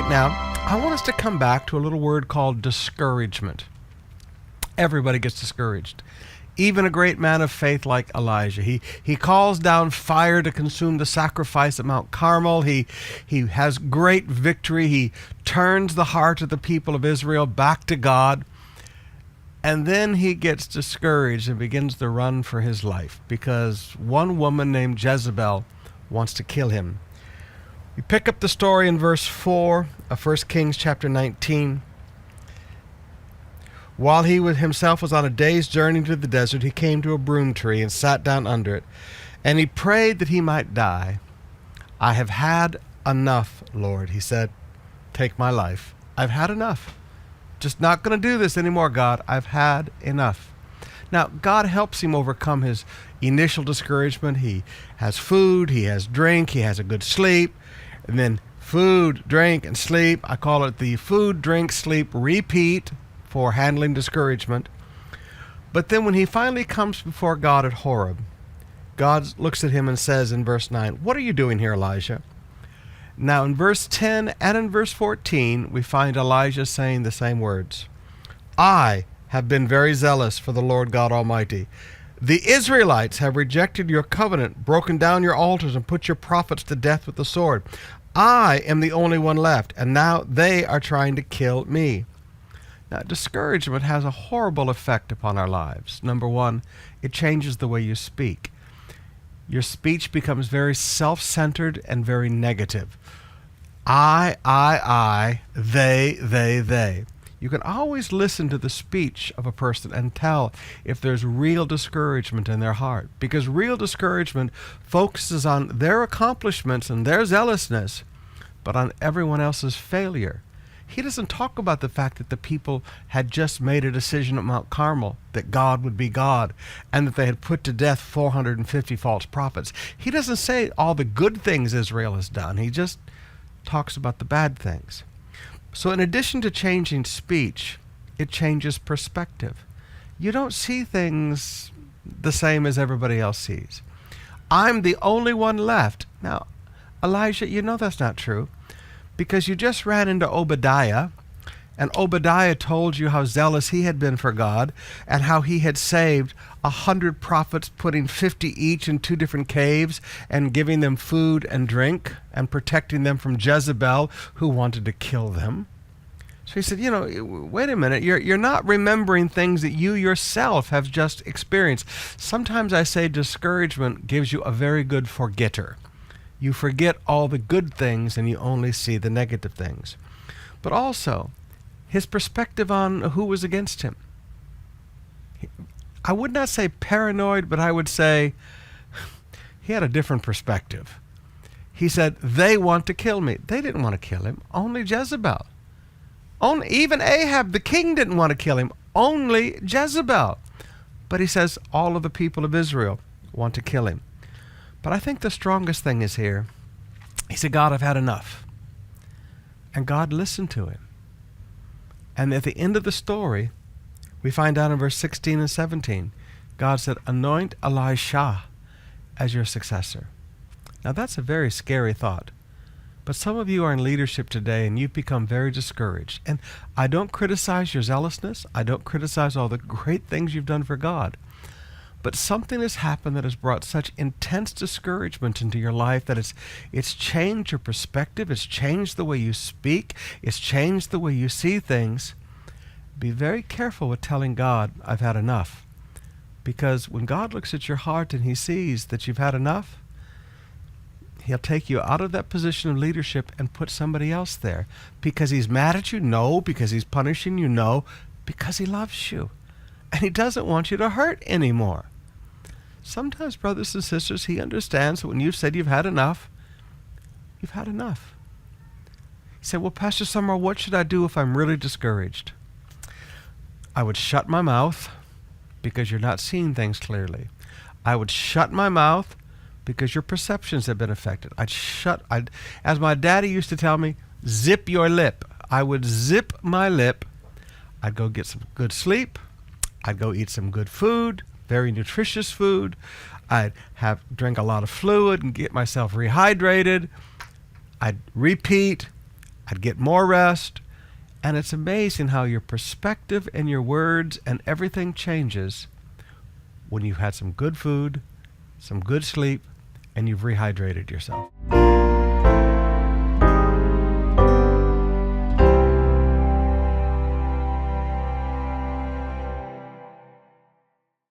right now, I want us to come back to a little word called discouragement. Everybody gets discouraged. Even a great man of faith like Elijah. He calls down fire to consume the sacrifice at Mount Carmel. He has great victory. He turns the heart of the people of Israel back to God. And then he gets discouraged and begins to run for his life because one woman named Jezebel wants to kill him. We pick up the story in verse 4 of 1 Kings chapter 19. While he himself was on a day's journey to the desert, he came to a broom tree and sat down under it. And he prayed that he might die. I have had enough, Lord, he said. Take my life. I've had enough. Just not going to do this anymore, God. I've had enough. Now, God helps him overcome his initial discouragement. He has food, he has drink, he has a good sleep. And then food, drink, and sleep. I call it the food, drink, sleep, repeat for handling discouragement. But then when he finally comes before God at Horeb, God looks at him and says in verse 9, "What are you doing here, Elijah?" Now in verse 10 and in verse 14, we find Elijah saying the same words. I have been very zealous for the Lord God Almighty. The Israelites have rejected your covenant, broken down your altars, and put your prophets to death with the sword. I am the only one left, and now they are trying to kill me. Now, discouragement has a horrible effect upon our lives. Number one, it changes the way you speak. Your speech becomes very self-centered and very negative. I, they. You can always listen to the speech of a person and tell if there's real discouragement in their heart, because real discouragement focuses on their accomplishments and their zealousness, but on everyone else's failure. He doesn't talk about the fact that the people had just made a decision at Mount Carmel that God would be God and that they had put to death 450 false prophets. He doesn't say all the good things Israel has done. He just talks about the bad things. So in addition to changing speech, it changes perspective. You don't see things the same as everybody else sees. I'm the only one left. Now, Elijah, you know that's not true, because you just ran into Obadiah, and Obadiah told you how zealous he had been for God and how he had saved 100 prophets, putting 50 each in 2 different caves and giving them food and drink and protecting them from Jezebel, who wanted to kill them. So he said, wait a minute, you're not remembering things that you yourself have just experienced. Sometimes I say discouragement gives you a very good forgetter. You forget all the good things and you only see the negative things. But also, his perspective on who was against him. I would not say paranoid, but I would say he had a different perspective. He said, they want to kill me. They didn't want to kill him. Only Jezebel. Even Ahab, the king, didn't want to kill him. Only Jezebel. But he says all of the people of Israel want to kill him. But I think the strongest thing is here. He said, God, I've had enough. And God listened to him. And at the end of the story, we find out in verse 16 and 17, God said, anoint Elisha as your successor. Now that's a very scary thought. But some of you are in leadership today and you've become very discouraged. And I don't criticize your zealousness. I don't criticize all the great things you've done for God. But something has happened that has brought such intense discouragement into your life that it's changed your perspective, it's changed the way you speak, it's changed the way you see things. Be very careful with telling God, I've had enough. Because when God looks at your heart and he sees that you've had enough, he'll take you out of that position of leadership and put somebody else there. Because he's mad at you? No. Because he's punishing you? No. Because he loves you. And he doesn't want you to hurt anymore. Sometimes, brothers and sisters, he understands that when you've said you've had enough, you've had enough. You say, well, Pastor Sumrall, what should I do if I'm really discouraged? I would shut my mouth because you're not seeing things clearly. I would shut my mouth because your perceptions have been affected. As my daddy used to tell me, zip your lip. I would zip my lip. I'd go get some good sleep. I'd go eat some good food, very nutritious food. I'd drink a lot of fluid and get myself rehydrated. I'd repeat. I'd get more rest. And it's amazing how your perspective and your words and everything changes when you've had some good food, some good sleep, and you've rehydrated yourself.